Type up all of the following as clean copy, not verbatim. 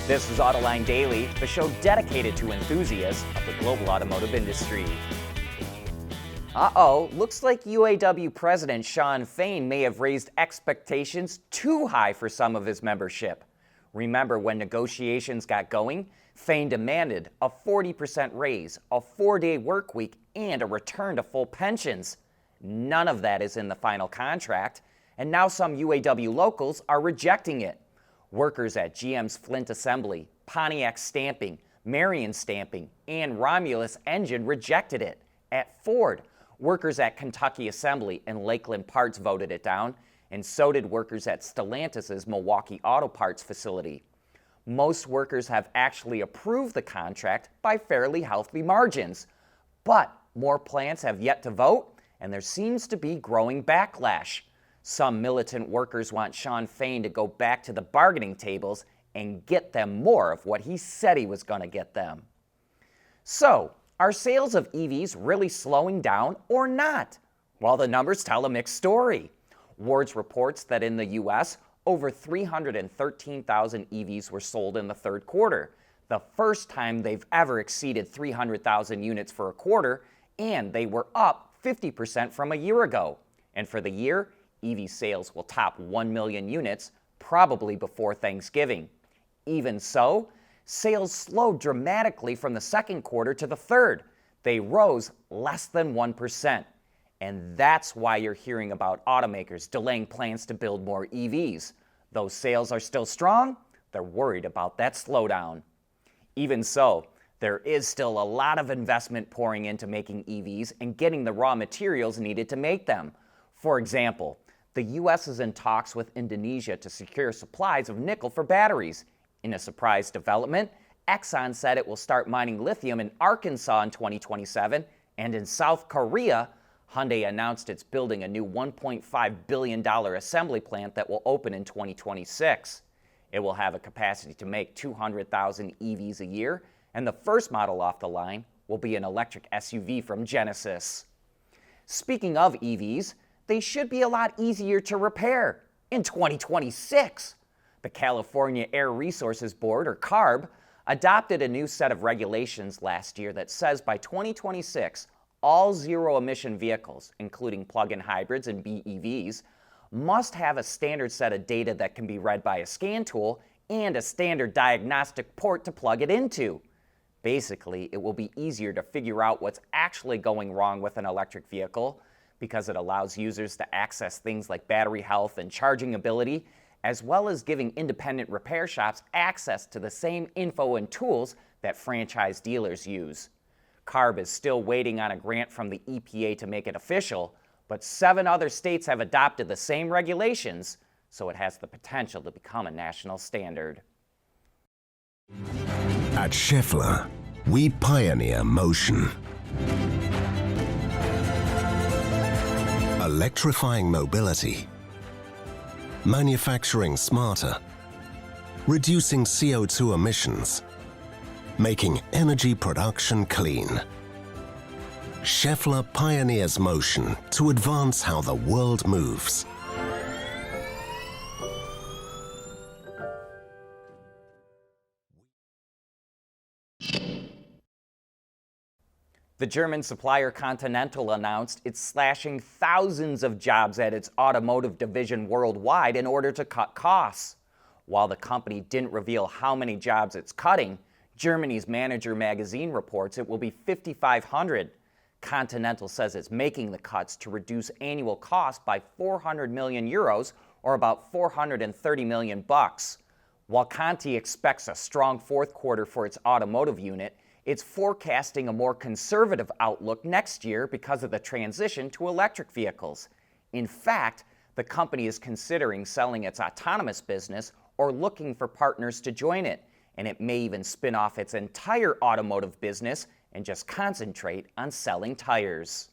This is Autoline Daily, the show dedicated to enthusiasts of the global automotive industry. Looks like UAW President Shawn Fain may have raised expectations too high for some of his membership. Remember when negotiations got going? Fain demanded a 40% raise, a 4-day work week, and a return to full pensions. None of that is in the final contract, and now some UAW locals are rejecting it. Workers at GM's Flint Assembly, Pontiac Stamping, Marion Stamping, and Romulus Engine rejected it. At Ford, workers at Kentucky Assembly and Lakeland Parts voted it down, and so did workers at Stellantis' Milwaukee Auto Parts facility. Most workers have actually approved the contract by fairly healthy margins, but more plants have yet to vote, and there seems to be growing backlash. Some militant workers want Shawn Fain to go back to the bargaining tables and get them more of what he said he was going to get them. So, are sales of EVs really slowing down or not? Well, the numbers tell a mixed story. Wards reports that in the U.S., over 313,000 EVs were sold in the third quarter, the first time they've ever exceeded 300,000 units for a quarter, and they were up 50% from a year ago. And for the year, EV sales will top 1 million units, probably before Thanksgiving. Even so, sales slowed dramatically from the second quarter to the third. They rose less than 1%. And that's why you're hearing about automakers delaying plans to build more EVs. Though sales are still strong, they're worried about that slowdown. Even so, there is still a lot of investment pouring into making EVs and getting the raw materials needed to make them. For example, the U.S. is in talks with Indonesia to secure supplies of nickel for batteries. In a surprise development, Exxon said it will start mining lithium in Arkansas in 2027, and in South Korea, Hyundai announced it's building a new $1.5 billion assembly plant that will open in 2026. It will have a capacity to make 200,000 EVs a year, and the first model off the line will be an electric SUV from Genesis. Speaking of EVs, they should be a lot easier to repair in 2026. The California Air Resources Board, or CARB, adopted a new set of regulations last year that says by 2026, all zero-emission vehicles, including plug-in hybrids and BEVs, must have a standard set of data that can be read by a scan tool and a standard diagnostic port to plug it into. Basically, it will be easier to figure out what's actually going wrong with an electric vehicle because it allows users to access things like battery health and charging ability, as well as giving independent repair shops access to the same info and tools that franchise dealers use. CARB is still waiting on a grant from the EPA to make it official, but 7 other states have adopted the same regulations, so it has the potential to become a national standard. At Schaeffler, we pioneer motion. Electrifying mobility, manufacturing smarter, reducing CO2 emissions, making energy production clean. Schaeffler pioneers motion to advance how the world moves. The German supplier Continental announced it's slashing thousands of jobs at its automotive division worldwide in order to cut costs. While the company didn't reveal how many jobs it's cutting, Germany's Manager magazine reports it will be 5,500. Continental says it's making the cuts to reduce annual costs by 400 million euros, or about 430 million bucks. While Conti expects a strong fourth quarter for its automotive unit, it's forecasting a more conservative outlook next year because of the transition to electric vehicles. In fact, the company is considering selling its autonomous business or looking for partners to join it, and it may even spin off its entire automotive business and just concentrate on selling tires.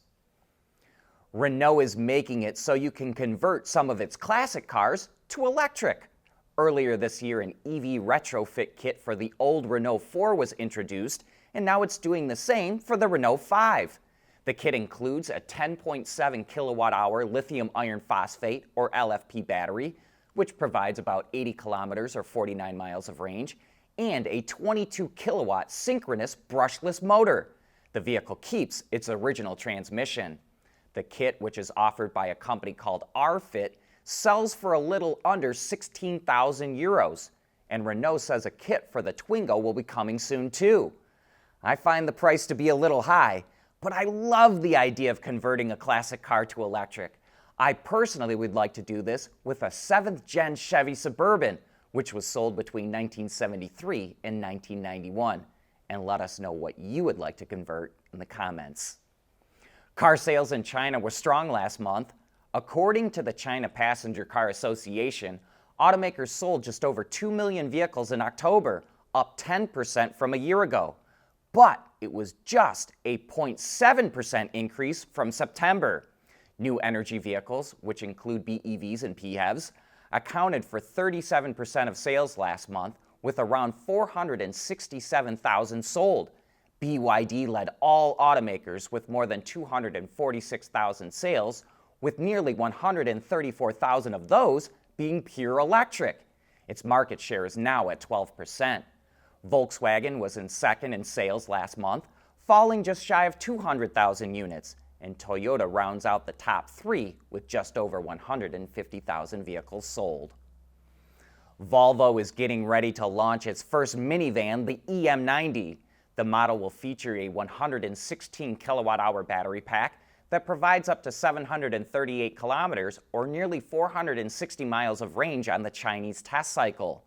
Renault is making it so you can convert some of its classic cars to electric. Earlier this year, an EV retrofit kit for the old Renault 4 was introduced, and now it's doing the same for the Renault 5. The kit includes a 10.7 kilowatt-hour lithium iron phosphate, or LFP battery, which provides about 80 kilometers or 49 miles of range, and a 22 kilowatt synchronous brushless motor. The vehicle keeps its original transmission. The kit, which is offered by a company called R-Fit, sells for a little under 16,000 euros, and Renault says a kit for the Twingo will be coming soon too. I find the price to be a little high, but I love the idea of converting a classic car to electric. I personally would like to do this with a 7th gen Chevy Suburban, which was sold between 1973 and 1991. And let us know what you would like to convert in the comments. Car sales in China were strong last month. According to the China Passenger Car Association, automakers sold just over 2 million vehicles in October, up 10% from a year ago. But it was just a 0.7% increase from September. New energy vehicles, which include BEVs and PHEVs, accounted for 37% of sales last month, with around 467,000 sold. BYD led all automakers with more than 246,000 sales, with nearly 134,000 of those being pure electric. Its market share is now at 12%. Volkswagen was in second in sales last month, falling just shy of 200,000 units, and Toyota rounds out the top three with just over 150,000 vehicles sold. Volvo is getting ready to launch its first minivan, the EM90. The model will feature a 116 kilowatt-hour battery pack that provides up to 738 kilometers, or nearly 460 miles of range on the Chinese test cycle.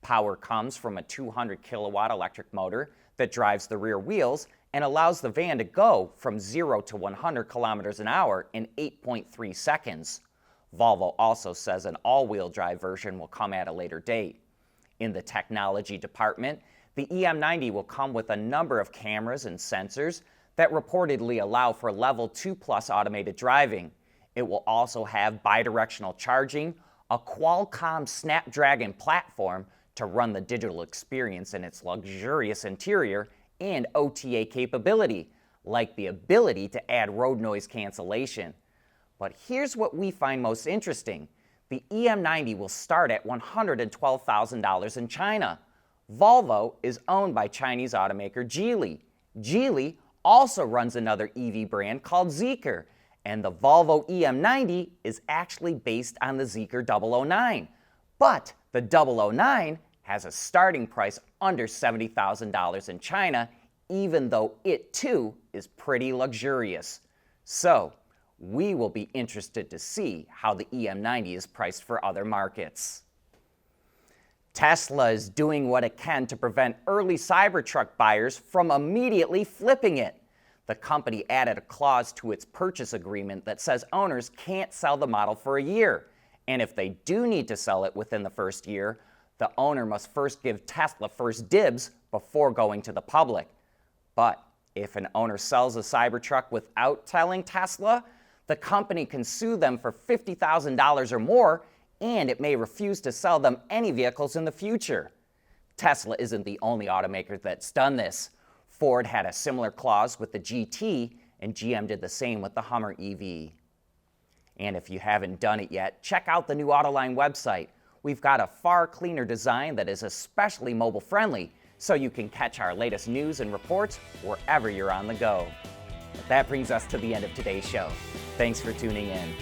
Power comes from a 200 kilowatt electric motor that drives the rear wheels and allows the van to go from 0 to 100 kilometers an hour in 8.3 seconds. Volvo also says an all-wheel drive version will come at a later date. In the technology department, the EM90 will come with a number of cameras and sensors that reportedly allow for level 2+ automated driving. It will also have bidirectional charging, a Qualcomm Snapdragon platform to run the digital experience in its luxurious interior, and OTA capability, like the ability to add road noise cancellation. But here's what we find most interesting. The EM90 will start at $112,000 in China. Volvo is owned by Chinese automaker Geely. Geely also runs another EV brand called Zeekr, and the Volvo EM90 is actually based on the Zeekr 009. But the 009 has a starting price under $70,000 in China, even though it too is pretty luxurious. So, we will be interested to see how the EM90 is priced for other markets. Tesla is doing what it can to prevent early Cybertruck buyers from immediately flipping it. The company added a clause to its purchase agreement that says owners can't sell the model for a year, and if they do need to sell it within the first year, the owner must first give Tesla first dibs before going to the public. But if an owner sells a Cybertruck without telling Tesla, the company can sue them for $50,000 or more, and it may refuse to sell them any vehicles in the future. Tesla isn't the only automaker that's done this. Ford had a similar clause with the GT, and GM did the same with the Hummer EV. And if you haven't done it yet, check out the new Autoline website. We've got a far cleaner design that is especially mobile friendly, so you can catch our latest news and reports wherever you're on the go. But that brings us to the end of today's show. Thanks for tuning in.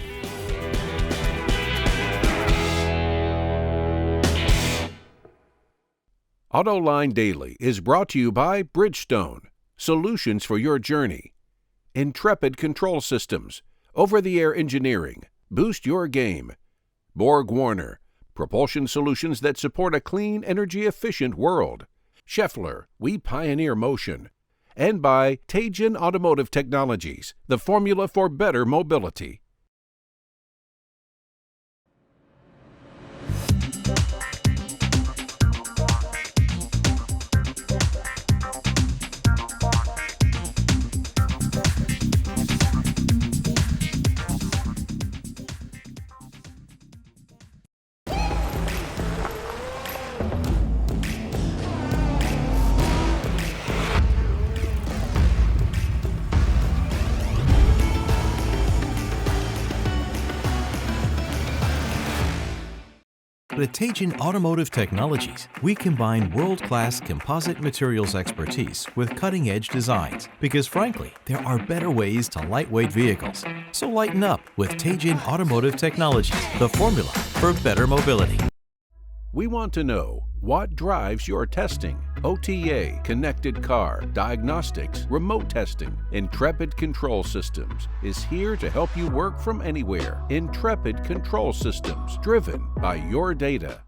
Autoline Daily is brought to you by Bridgestone, solutions for your journey. Intrepid Control Systems, over-the-air engineering, boost your game. Borg Warner, propulsion solutions that support a clean, energy-efficient world. Scheffler, we pioneer motion. And by Teijin Automotive Technologies, the formula for better mobility. at Teijin Automotive Technologies, we combine world-class composite materials expertise with cutting-edge designs because, frankly, there are better ways to lightweight vehicles. So lighten up with Teijin Automotive Technologies, the formula for better mobility. We want to know what drives your testing. OTA, connected car, diagnostics, remote testing. Intrepid Control Systems is here to help you work from anywhere. Intrepid Control Systems, driven by your data.